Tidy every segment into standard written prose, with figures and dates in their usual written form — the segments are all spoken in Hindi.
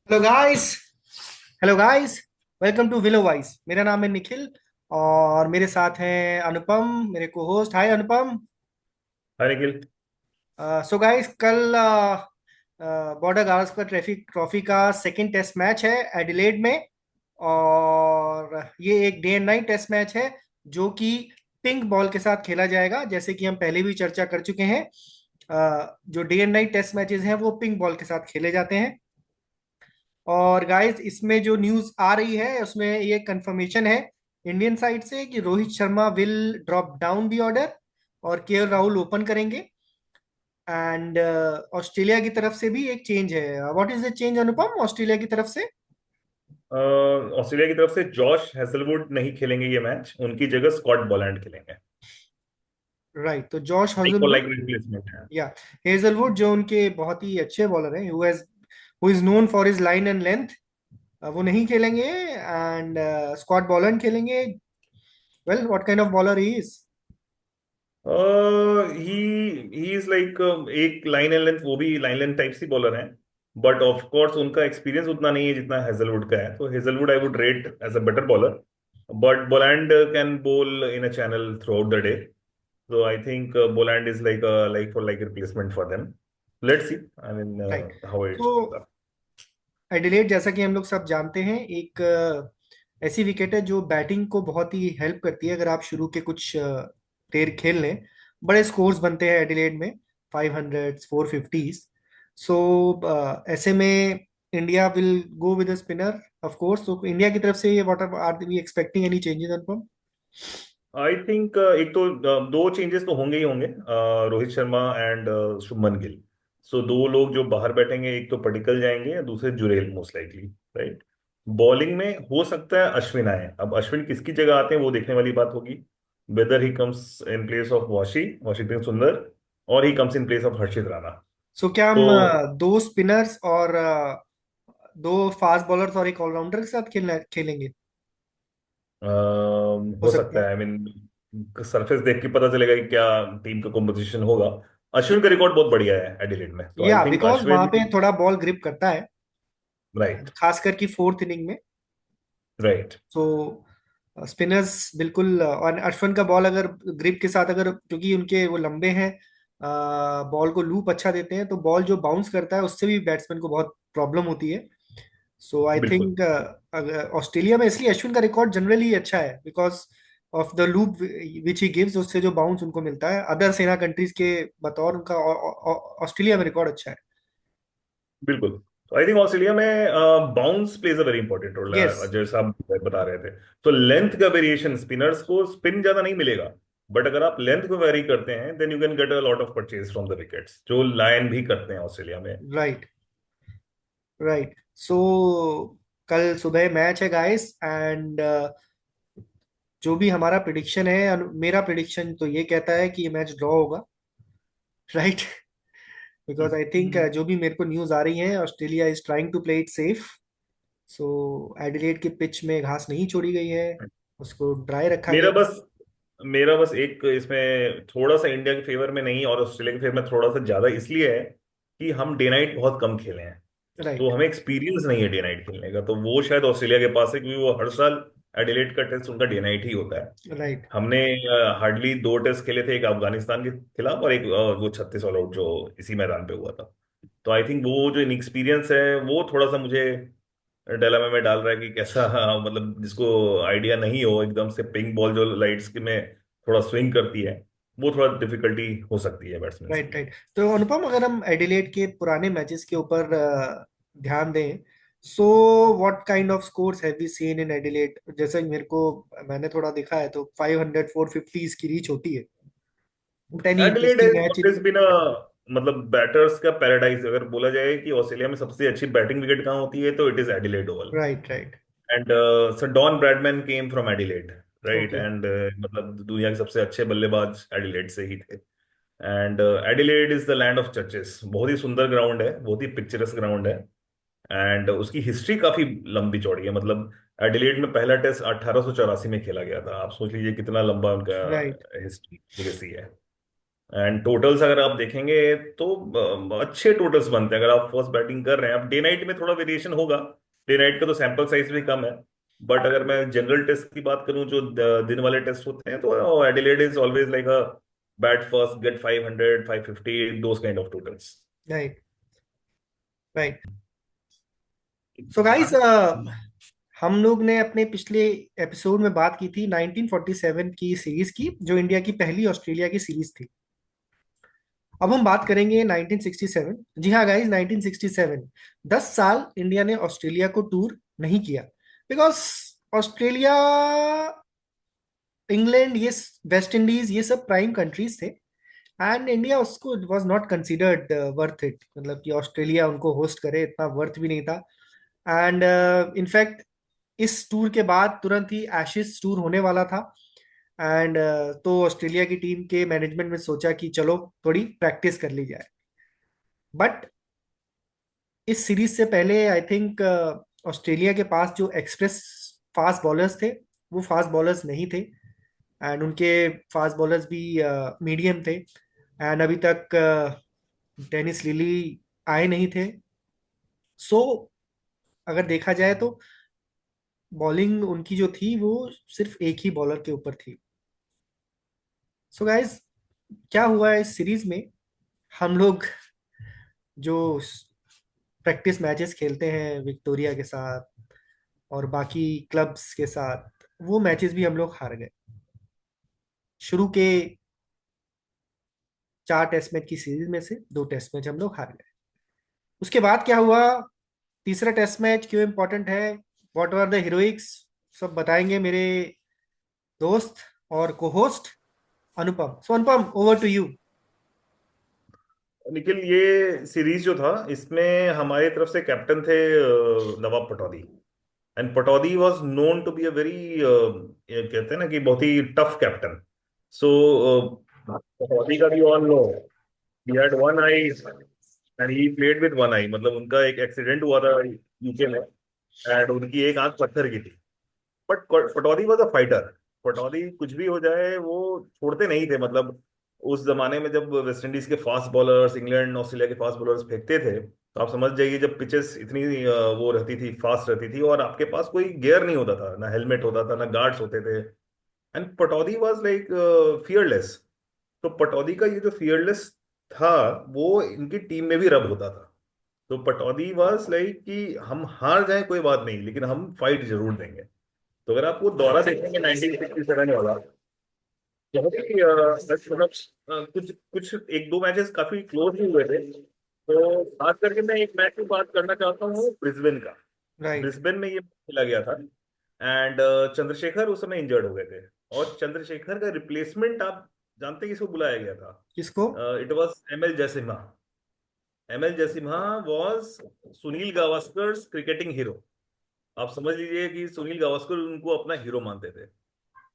Hello guys. Hello guys. Welcome to Willow Voice. मेरा नाम है निखिल और मेरे साथ हैं अनुपम, मेरे को होस्ट। हाय अनुपम। हाँ निखिल। सो गाइस, कल बॉर्डर गावस्कर ट्रॉफी ट्रॉफी का सेकंड टेस्ट मैच है एडिलेड में। और ये एक day and night test match है जो कि पिंक बॉल के साथ खेला जाएगा, जैसे कि हम पहले भी चर्चा कर चुके हैं। जो day and night test matches हैं वो पिंक बॉल के साथ खेले जाते हैं। और गाइस, इसमें जो न्यूज आ रही है उसमें ये कंफर्मेशन है इंडियन साइड से कि Rohit Sharma will drop down the order और केएल राहुल ओपन करेंगे। एंड ऑस्ट्रेलिया की तरफ से भी एक चेंज है। What is the change Anupam, Australia की तरफ से? ऑस्ट्रेलिया की तरफ से जॉश हेजलवुड नहीं खेलेंगे ये मैच, उनकी जगह स्कॉट बॉलैंड खेलेंगे। राइट, तो Josh like for Hazlewood like replacement है। या हेजलवुड जो उनके बहुत ही अच्छे बॉलर हैं, who is known for his line and length, वो नहीं खेलेंगे। एंड स्कॉट बॉलैंड खेलेंगे। Well, what kind of bowler he is? He he is like एक लाइन एंड लेंथ, वो भी लाइन लेंथ टाइप सी बॉलर हैं। बट ऑफ कोर्स उनका एक्सपीरियंस उतना नहीं है जितना हेजलवुड का है, तो Hazlewood I would rate as a better bowler. But Boland can bowl in a channel through out the day. So I think Boland is like a like for like replacement for them. Let's see. I mean, right. how it तो shows up. एडिलेड, जैसा कि हम लोग सब जानते हैं, एक ऐसी विकेट है जो बैटिंग को बहुत ही हेल्प करती है। अगर आप शुरू के कुछ देर खेल लें, बड़े स्कोर्स बनते हैं एडिलेड में, 500 450s। सो ऐसे में India will go with spinner of course. तो इंडिया की तरफ से ये what are we expecting any changes Anupam? I think एक तो दो चेंजेस तो होंगे ही होंगे, रोहित शर्मा एंड शुभमन गिल। सो दो लोग जो बाहर बैठेंगे, एक तो पडिक्कल जाएंगे या दूसरे Jurel most likely. Right. Bowling में हो सकता है अश्विन आए, अब अश्विन किसकी जगह आते हैं वो देखने वाली बात होगी। Whether he comes in place of Washington Sundar, और he comes in place of Harshit Rana. So क्या हम तो दो स्पिनर्स और दो फास्ट बॉलर्स और एक ऑलराउंडर के साथ खेलेंगे? हो हो सकता सकता है, है। आई मीन सरफेस देख के पता चलेगा कि क्या टीम का कॉम्पोजिशन होगा। अश्विन का रिकॉर्ड बहुत बढ़िया है एडिलेड में, तो आई या थिंक बिकॉज वहां अश्विन। पे थोड़ा बॉल ग्रिप करता है, राइट। खासकर की फोर्थ इनिंग में। राइट। सो स्पिनर्स बिल्कुल, और अश्विन का बॉल अगर ग्रिप के साथ, अगर क्योंकि उनके वो लंबे हैं, बॉल को लूप अच्छा देते हैं, तो बॉल जो बाउंस करता है उससे भी बैट्समैन को बहुत प्रॉब्लम होती है। सो आई बिल्कुल। थिंक ऑस्ट्रेलिया में इसलिए अश्विन का रिकॉर्ड जनरली अच्छा है, because of the loop which he gives, उससे जो बाउंस उनको मिलता है अदर सेना कंट्रीज के बतौर, उनका ऑस्ट्रेलिया में रिकॉर्ड अच्छा है। बिल्कुल। तो आई थिंक ऑस्ट्रेलिया में bounce plays a very important role, yes. जैसा आप बता रहे थे। तो लेंथ का वेरिएशन, स्पिनर्स को स्पिन ज्यादा नहीं मिलेगा, बट अगर आप लेंथ को वेरी करते हैं then you can get a lot of purchase from the wickets, जो लायन भी करते हैं ऑस्ट्रेलिया में। राइट। राइट। सो कल सुबह मैच है गाइस, एंड जो भी हमारा प्रिडिक्शन है, मेरा प्रिडिक्शन तो ये कहता है कि ये मैच ड्रॉ होगा। राइट। बिकॉज आई थिंक जो भी मेरे को न्यूज आ रही है, Australia is trying to play it safe. So Adelaide के पिच में घास नहीं छोड़ी गई है, उसको ड्राई रखा मेरा गया है। बस मेरा बस एक इसमें थोड़ा सा इंडिया के फेवर में नहीं और ऑस्ट्रेलिया के फेवर में थोड़ा सा ज्यादा इसलिए है कि हम डे नाइट बहुत कम खेले हैं। तो राइट। हमें एक्सपीरियंस नहीं है डे नाइट खेलने का, तो वो शायद ऑस्ट्रेलिया के पास है, क्योंकि वो हर साल एडिलेड का टेस्ट उनका डे नाइट ही होता है। राइट। हमने हार्डली दो टेस्ट खेले थे, एक अफगानिस्तान के खिलाफ और एक वो 36 ऑल आउट जो इसी मैदान पे हुआ था। तो आई थिंक वो जो इनएक्सपीरियंस है वो थोड़ा सा मुझे डिलेमा में डाल रहा है कि कैसा, हाँ, मतलब जिसको आइडिया नहीं हो एकदम से पिंक बॉल जो लाइट्स में थोड़ा स्विंग करती है, वो थोड़ा डिफिकल्टी हो सकती है बैट्समैन के राइट। लिए। राइट। तो अनुपम, अगर हम एडिलेड के पुराने मैचेस के ऊपर ध्यान दें, so what kind of scores have we seen in Adelaide? जैसे मेरे को, मैंने थोड़ा देखा है तो 500 450 इसकी रीच होती है। Any Adelaide interesting has match in? Always been a, मतलब बैटर्स का पैराडाइज। अगर बोला जाए कि ऑस्ट्रेलिया में सबसे अच्छी बैटिंग विकेट कहाँ होती है, तो it is Adelaide Oval. Right. Right. And sir Don Bradman came from Adelaide. Right. Okay. And मतलब दुनिया के सबसे अच्छे बल्लेबाज एडिलेड से ही थे। And Adelaide is the land of churches, बहुत ही सुंदर ग्राउंड है, बहुत ही पिक्चरस ग्राउंड है। एंड उसकी हिस्ट्री काफी लंबी चौड़ी है, मतलब एडिलेड में पहला टेस्ट 1884 में खेला गया था। आप सोच लीजिए कितना लंबा उनका राइट। हिस्ट्री लेगेसी है। एंड टोटल्स अगर आप देखेंगे तो अच्छे टोटल्स बनते हैं। अगर आप फर्स्ट बैटिंग कर रहे हैं, अब डे नाइट में थोड़ा वेरिएशन होगा, डे नाइट का तो सैंपल साइज भी कम है। बट अगर मैं जनरल टेस्ट की बात करूं, जो दिन वाले टेस्ट होते हैं, तो Adelaide is always like a bat first get 500 550 those kind of totals. Right. Right. So guys, हम लोग ने अपने पिछले एपिसोड में बात की थी 1947 की सीरीज की, जो इंडिया की पहली ऑस्ट्रेलिया की सीरीज थी। अब हम बात करेंगे 1967। जी हाँ गाइस, 1967। 10 साल इंडिया ने ऑस्ट्रेलिया को टूर नहीं किया, बिकॉज ऑस्ट्रेलिया, इंग्लैंड, ये वेस्ट इंडीज, ये सब प्राइम कंट्रीज थे। एंड इंडिया उसको was not considered worth it, मतलब कि ऑस्ट्रेलिया उनको होस्ट करे, इतना वर्थ भी नहीं था। एंड इनफैक्ट इस टूर के बाद तुरंत ही एशेज टूर होने वाला था। एंड तो ऑस्ट्रेलिया की टीम के मैनेजमेंट ने सोचा कि चलो थोड़ी प्रैक्टिस कर ली जाए। बट इस सीरीज से पहले आई थिंक ऑस्ट्रेलिया के पास जो एक्सप्रेस फास्ट बॉलर्स थे, वो फास्ट बॉलर्स नहीं थे। एंड उनके फास्ट बॉलर्स भी मीडियम थे। एंड अभी तक डेनिस लिली आए नहीं थे। सो अगर देखा जाए तो बॉलिंग उनकी जो थी वो सिर्फ एक ही बॉलर के ऊपर थी। सो गाइस, क्या हुआ है इस सीरीज में, हम लोग जो प्रैक्टिस मैचेस खेलते हैं विक्टोरिया के साथ और बाकी क्लब्स के साथ, वो मैचेस भी हम लोग हार गए। शुरू के 4 टेस्ट मैच की सीरीज में से 2 टेस्ट मैच हम लोग हार गए। उसके बाद क्या हुआ, तीसरा टेस्ट मैच क्यों इंपॉर्टेंट है, व्हाट आर द हीरोइक्स, सब बताएंगे मेरे दोस्त और को host Anupam. So Anupam, over to you. Nikhil, ये सीरीज जो था, इसमें हमारी तरफ से कैप्टन थे Nawab Pataudi. And Pataudi was known to be a very, कहते हैं ना कि बहुत ही टफ कैप्टन। सो पटौदी का भी all know, he had one eye and he played with one eye. मतलब उनका एक एक्सीडेंट हुआ था यूके में, एंड उनकी एक आंख पत्थर की थी। But Pataudi was a fighter. Pataudi कुछ भी हो जाए वो छोड़ते नहीं थे। मतलब उस जमाने में जब वेस्ट इंडीज के फास्ट बॉलर्स, इंग्लैंड ऑस्ट्रेलिया के फास्ट बॉलर्स फेंकते थे, तो आप समझ जाइए, जब पिचेस इतनी वो रहती थी, फास्ट रहती थी, और आपके पास कोई गियर नहीं होता था, ना हेलमेट होता था, ना गार्ड्स होते थे। And Pataudi was like fearless. तो पटौदी का ये जो फियरलेस था, वो इनकी टीम में भी रब होता था। तो पटौदी वॉज लाइक कि हम हार जाए कोई बात नहीं, लेकिन हम फाइट जरूर देंगे। तो अगर आप वो दौरा देखेंगे 1967 वाला, जहाँ पे मतलब कुछ कुछ एक दो मैचेस काफी क्लोज भी हुए थे। तो खास करके मैं एक मैच की बात करना चाहता हूँ, ब्रिस्बेन का। राइट। ब्रिस्बेन में ये खेला गया था, एंड चंद्रशेखर उस समय इंजर्ड हो गए थे। और चंद्रशेखर का रिप्लेसमेंट आप जानते हैं किसको बुलाया गया किसको? था? It was M L Jaisimha. M L Jaisimha was Sunil Gavaskar cricketing hero. आप समझ लीजिए कि सुनील गावस्कर उनको अपना हीरो मानते थे।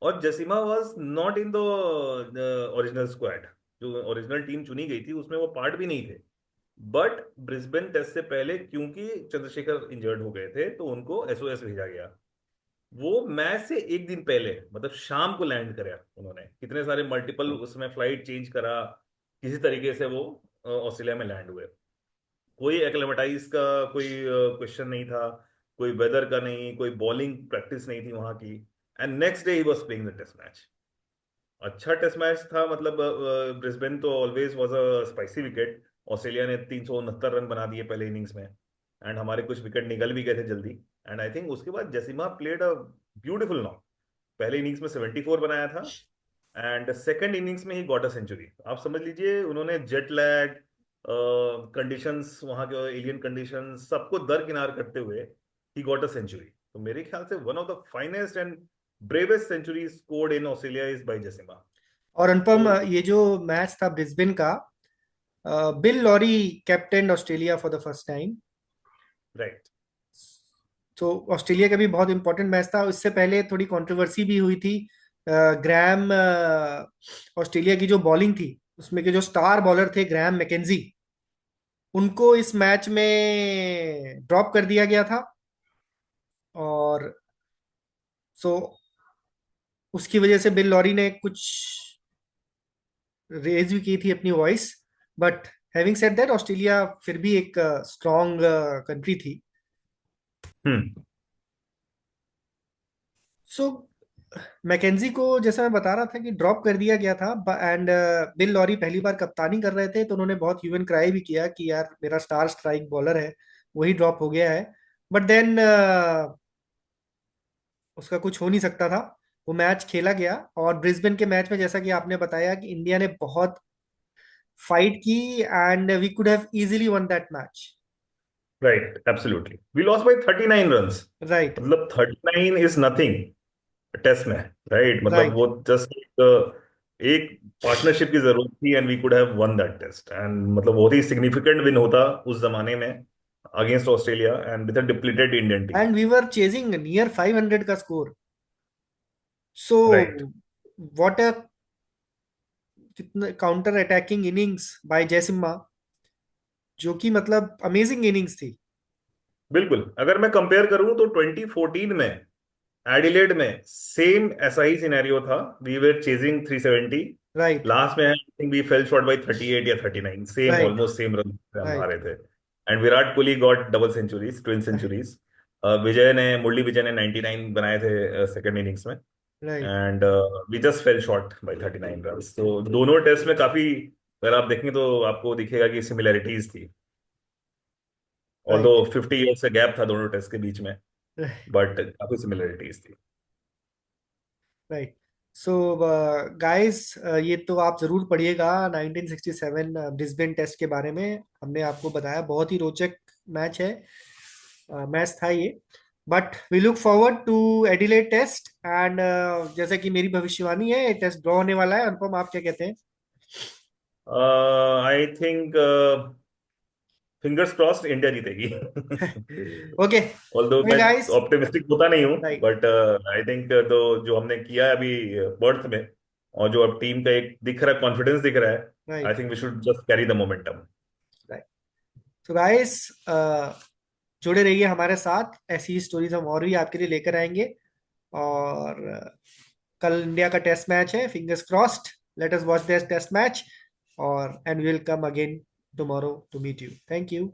और Jaisimha was not in the original squad. जो ओरिजिनल टीम चुनी गई थी उसमें वो पार्ट भी नहीं थे। बट ब्रिस्बेन टेस्ट से पहले, क्योंकि चंद्रशेखर इंजर्ड हो गए थे, तो उनको एसओएस भेजा गया। वो मैच से एक दिन पहले, मतलब शाम को लैंड करा उन्होंने। कितने सारे मल्टीपल उसमें फ्लाइट चेंज करा, किसी तरीके से वो ऑस्ट्रेलिया में लैंड हुए। कोई एक्लेमेटाइज का कोई क्वेश्चन नहीं था, कोई वेदर का नहीं, कोई बॉलिंग प्रैक्टिस नहीं थी वहां की। And next day he was playing the test match. अच्छा टेस्ट मैच था। मतलब ब्रिस्बेन तो always was a spicy wicket. Australia ने 369 रन बना दिए पहले इनिंग्स में, एंड हमारे कुछ विकेट निकल भी गए थे जल्दी। एंड आई थिंक उसके बाद जसीमा प्लेड अ ब्यूटीफुल नॉक। पहले इनिंग्स में 74 बनाया था, एंड सेकेंड इनिंग्स में ही गॉट अ सेंचुरी। आप समझ लीजिए, उन्होंने जेट लैग कंडीशंस, वहां के एलियन कंडीशंस, सबको दरकिनार करते हुए ही गॉट अ सेंचुरी। तो मेरे ख्याल से one of the finest and bravest century scored in Australia is by Jaisimha. और तो अनुपम, ये जो मैच था ब्रिस्बेन का, Bill Lawry captain Australia for the first time. Right. तो ऑस्ट्रेलिया का भी बहुत इंपॉर्टेंट मैच था। इससे पहले थोड़ी कंट्रोवर्सी भी हुई थी। ग्रैम, ऑस्ट्रेलिया की जो बॉलिंग थी उसमें के जो स्टार बॉलर थे ग्रैम मैकेंजी, उनको इस मैच में ड्रॉप कर दिया गया था। और सो उसकी वजह से बिल लॉरी ने कुछ रेज भी की थी अपनी voice, but having said that Australia फिर भी एक स्ट्रॉन्ग कंट्री थी। हम्म। सो मैकेंजी को जैसा मैं बता रहा था कि ड्रॉप कर दिया गया था, एंड बिल लॉरी पहली बार कप्तानी कर रहे थे, तो उन्होंने बहुत ह्यू एंड क्राई भी किया कि यार मेरा स्टार स्ट्राइक बॉलर है, वही ड्रॉप हो गया है। बट देन उसका कुछ हो नहीं सकता था, वो मैच खेला गया। और ब्रिस्बेन के मैच में जैसा कि आपने बताया कि इंडिया ने बहुत फाइट की, and we could have easily won that match. Right, absolutely we lost by 39 runs. Right. मतलब 39 इज नथिंग टेस्ट में। राइट, मतलब राइट। वो जस्ट एक पार्टनरशिप की जरूरत थी and we could have won that test, and मतलब बहुत ही सिग्निफिकेंट विन होता उस जमाने में against Australia and with a depleted Indian team. And we were chasing near 500 का score. So right. What a कितने counter attacking innings bye Jayasimha, जो कि मतलब अमेजिंग इनिंग्स थी। बिल्कुल, अगर मैं कंपेयर करूं तो 2014 में एडिलेड में सेम ऐसा ही सिनेरियो था। We were chasing 370, right. Last में I think we fell short by 38 या 39, same right. Almost same run से हम राइट। हारे थे। And Virat Kohli got double centuries, twin centuries. Vijay ने, मुरली विजय ने 99 बनाए थे सेकंड इनिंग्स में। Right. And we just fell short by 39 run. तो दोनों टेस्ट में काफी, अगर आप देखेंगे तो आपको दिखेगा कि सिमिलैरिटीज थी, ऑल्दो राइट। 50 ईयर्स का गैप था दोनों टेस्ट के बीच में, राइट। बट काफी सिमिलैरिटीज थी। राइट। सो गाइस, ये तो आप जरूर पढ़िएगा 1967 ब्रिस्बेन टेस्ट के बारे में। हमने आपको बताया, बहुत ही रोचक मैच है, मैच था ये। But we look forward to Adelaide test, and जैसे कि मेरी भविष्यवाणी है, टेस्ट ड्रॉ होने वाला है। अनुपम, आप क्या कहते हैं? I think fingers crossed India जीतेगी। ओके। ऑल्दो मैं गाइस। ऑप्टिमिस्टिक होता नहीं हूँ, राइट। बट आई थिंक तो जो हमने किया है अभी बर्थ में, और जो अब टीम का एक दिख रहा है, कॉन्फिडेंस दिख रहा है, I right. Think we should just carry the momentum. Right. तो गाइस, जुड़े रहिए हमारे साथ, ऐसी ही स्टोरीज हम और भी आपके लिए लेकर आएंगे। और कल इंडिया का टेस्ट मैच है, fingers crossed. Let us watch this test match, और and we will come again tomorrow to meet you. Thank you.